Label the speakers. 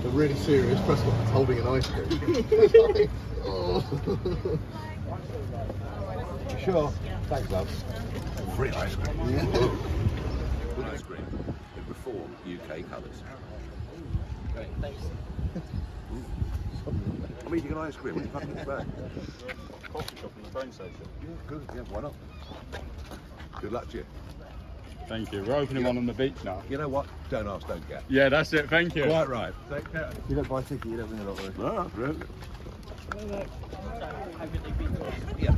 Speaker 1: The really serious press conference holding an ice cream. It's like, oh.
Speaker 2: Sure. Thanks, love.
Speaker 3: Free ice cream.
Speaker 1: Yeah.
Speaker 3: Good ice cream. It reform UK colours.
Speaker 2: Great, thanks.
Speaker 3: I'm eating an ice cream. What are you fucking about?
Speaker 4: Coffee shop in the train station.
Speaker 3: Yeah, good. Yeah, why not? Good luck to you.
Speaker 4: Thank you. We're opening one on the beach now.
Speaker 3: You know what? Don't ask, don't get.
Speaker 4: Yeah, that's it. Thank you.
Speaker 3: Quite right.
Speaker 4: Take care.
Speaker 2: You don't buy a ticket, you don't win a lot of it.
Speaker 3: No, really.
Speaker 2: Yeah.